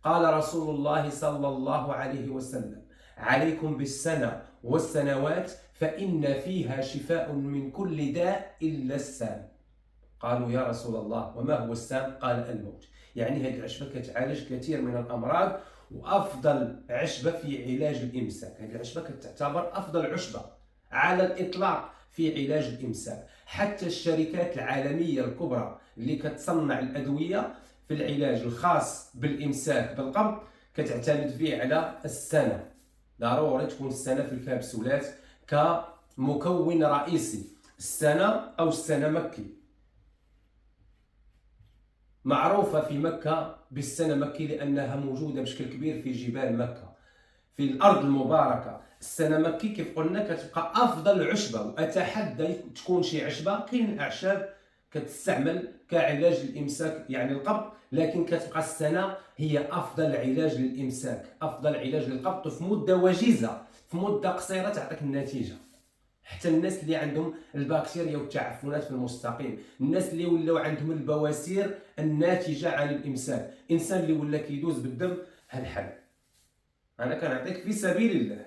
قال رسول الله صلى الله عليه وسلم: عليكم بالسنة والسنوات فإن فيها شفاء من كل داء إلا السام. قالوا: يا رسول الله وما هو السام؟ قال: الموت. يعني هذه العشبة كتعالج كثير من الأمراض، وأفضل عشبة في علاج الإمساك. هذه العشبة كتعتبر أفضل عشبة على الإطلاق في علاج الإمساك. حتى الشركات العالمية الكبرى اللي كتصنع الأدوية في العلاج الخاص بالإمساك بالقبض كتعتمد فيه على السنة. ضروري تكون السنة في الكبسولات كمكون رئيسي. السنة أو السنة مكي معروفة في مكة بالسنة مكي لأنها موجودة بشكل كبير في جبال مكة في الأرض المباركة. السنة مكي كيف قلنا كتبقى أفضل عشبة، وأتحدى تكون شي عشبة كاين الأعشاب كتستعمل كعلاج للإمساك يعني القبض، لكن كتبقى السنة هي أفضل علاج للإمساك، أفضل علاج للقبض في مدة وجيزة، في مدة قصيرة تعطيك النتيجة. حتى الناس اللي عندهم البكتيريا والتعفنات في المستقيم، الناس اللي ولاو عندهم البواسير الناتجه عن الامساك، الانسان اللي ولا كيدوز بالدم، هالحل انا كنعطيك في سبيل الله.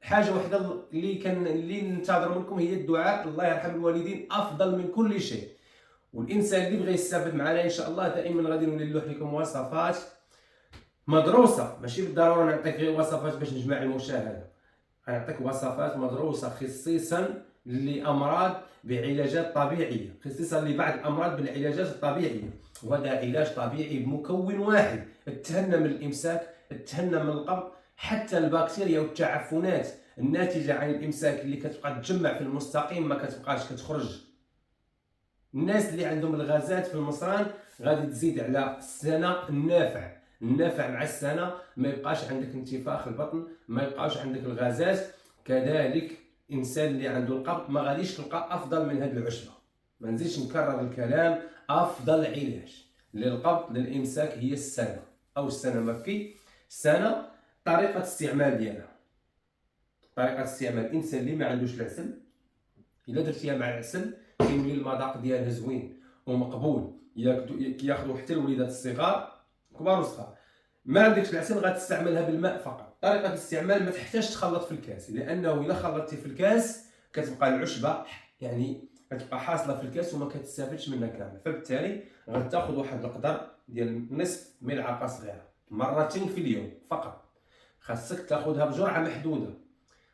حاجه وحده اللي ننتظر منكم هي الدعاء. الله يرحم الوالدين افضل من كل شيء. والانسان اللي بغى يستافد معنا ان شاء الله دائما غادي نولي نلوح لكم وصفات مدروسه، ماشي بالضروره نعطيك غير وصفات باش نجمع المشاهده. غنعطيك وصفات مدروسه خصيصا لامراض بعلاجات طبيعيه، خصيصا لبعض الامراض بالعلاجات الطبيعيه. وهذا علاج طبيعي بمكون واحد، تهنى من الامساك، تهنى من القبض. حتى البكتيريا والتعفنات الناتجه عن الامساك اللي كتبقى تجمع في المستقيم ما كتبقاش كتخرج. الناس اللي عندهم الغازات في المصران غادي تزيد على السنه النافع مع السنه، ما يبقاش عندك انتفاخ البطن، ما يبقاش عندك الغازات. كذلك الانسان اللي عنده القبض ما غاديش تلقى افضل من هذه العشبه. ما نزيدش نكرر الكلام، افضل علاج للقبض للامساك هي السنه او السنه مكي. السنه طريقه استعمال ديالها، طريقه استعمال الانسان اللي ما عندوش العسل، الا درتيها مع العسل كيولي المذاق ديالها زوين ومقبول، ياخذوا حتى الوليدات الصغار كبار وصغار. ما عندكش العسل غتستعملها بالماء فقط. طريقه الاستعمال ما تحتاج تخلط في الكاس، لانه الا خلطتي في الكاس كتبقى العشبه يعني كتبقى حاصله في الكاس وما كتستافدش منها كامل. فبالتالي غتاخذ واحد القدر ديال نصف ملعقه صغيره مرتين في اليوم فقط. خاصك تاخذها بجرعه محدوده.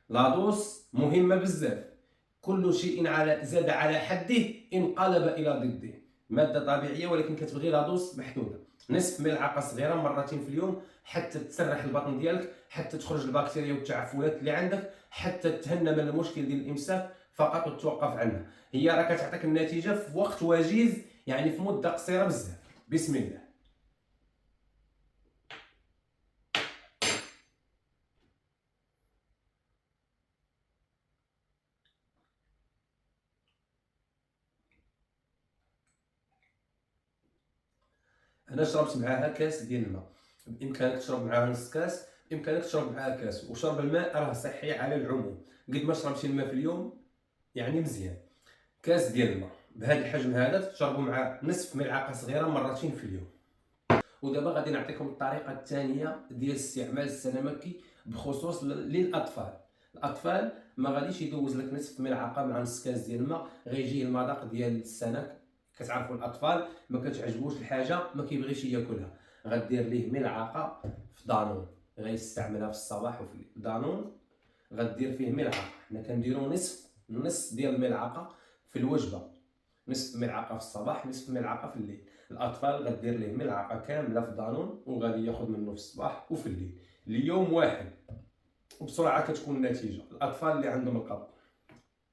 لا دوس مهمه بزاف. كل شيء زاد على حده انقلب الى ضده. ماده طبيعيه ولكن كتبغي لا دوس محدوده. نصف ملعقه صغيره مرتين في اليوم حتى تسرح البطن ديالك، حتى تخرج البكتيريا والتعفنات اللي عندك، حتى تهنى من المشكل ديال الامساك فقط وتوقف عنها. هي راه كتعطيك النتيجه في وقت وجيز، يعني في مده قصيره بزاف. بسم الله. انا شربت معاها كاس ديال الماء، بامكانك تشرب معاها نص كاس، بامكانك تشرب معاها كاس. وشرب الماء راه صحي على العموم، قد ما شربتي الماء في اليوم يعني مزيان. كاس ديال الماء بهذا الحجم هذا تشربوا مع نصف ملعقه صغيره مرتين في اليوم. ودابا غادي نعطيكم الطريقه الثانيه ديال استعمال السنمكي بخصوص للاطفال. الاطفال ما غاديش يدوز لك نصف ملعقه مع نص كاس ديال الماء غيجيه المذاق ديال السنك. كتعرفوا الاطفال ما كتعجبوش الحاجه ما كيبغيش ياكلها. غدير ليه ملعقه في دانون، غيستعملها في الصباح وفي الليل. دانون غدير فيه ملعقه، حنا كنديروا نص ديال الملعقه في الوجبه، نصف ملعقه في الصباح نصف ملعقه في الليل. الاطفال غدير ليه ملعقه كامله في دانون وغادي ياخذ منه في الصباح وفي الليل ليوم واحد، وبسرعه كتكون النتيجه. الاطفال اللي عندهم القبض.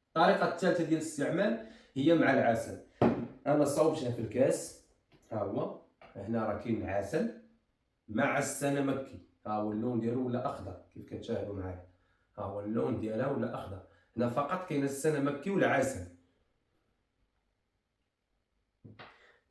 الطريقه الثالثه ديال الاستعمال هي مع العسل. انا صوبتها في الكاس، ها هو هنا راه كاين العسل مع السنمكي. ها هو اللون ديالو ولا اخضر كيف كتشاهدوا معايا، ها هو اللون ديالها ولا اخضر. هنا فقط كاين السنمكي والعسل.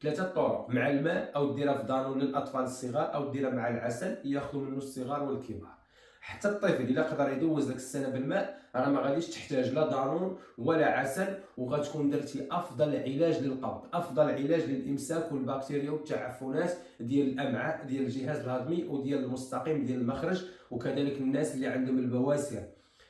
ثلاثه طرق: مع الماء، او ديرها في دانون للاطفال الصغار، او ديرها مع العسل ياخذوا منه الصغار والكبار. حتى الطفل الا قدر يدوز داك السنه بالماء راه ما غاديش تحتاج لا دانون ولا عسل، وغتكون درتي افضل علاج للقبض، افضل علاج للامساك والبكتيريا والتعفنات ديال الامعاء، ديال الجهاز الهضمي وديال المستقيم ديال المخرج. وكذلك الناس اللي عندهم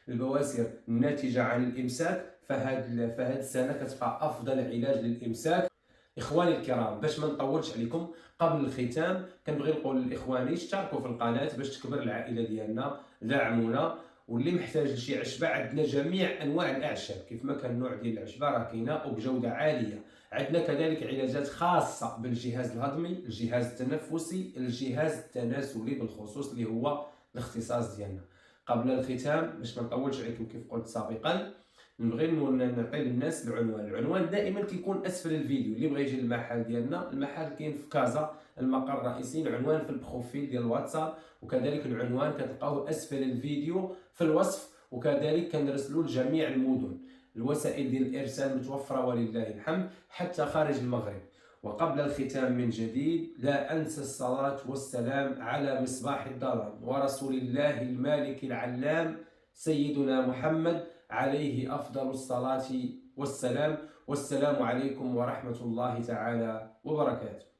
البواسير الناتجه عن الامساك، فهاد السنه كتبقى افضل علاج للامساك. اخواني الكرام، باش ما نطولش عليكم، قبل الختام كنبغي نقول لاخواني اشتركوا في القناه باش تكبر العائله ديالنا، دعمونا. واللي محتاج لشي عشبه، عندنا جميع انواع الاعشاب، كيف ما كان النوع ديال العشبه راه كاينه وبجوده عاليه. عندنا كذلك علاجات خاصه بالجهاز الهضمي، الجهاز التنفسي، الجهاز التناسلي بالخصوص اللي هو الاختصاص ديالنا. قبل الختام باش ما نطولش عليكم كيف قلت سابقا، نبغي نعطي للناس العنوان دائما كيكون اسفل الفيديو. اللي بغى يجي للمحل ديالنا، المحل كاين في كازا، المقر الرئيسي، العنوان في البروفيل ديال الواتساب، وكذلك العنوان كتلقاوه اسفل الفيديو في الوصف، وكذلك كنرسلوا لجميع المدن. الوسائل ديال الارسال متوفره ولله الحمد حتى خارج المغرب. وقبل الختام من جديد، لا أنسى الصلاة والسلام على مصباح الظلام ورسول الله المالك العلام سيدنا محمد عليه أفضل الصلاة والسلام. والسلام عليكم ورحمة الله تعالى وبركاته.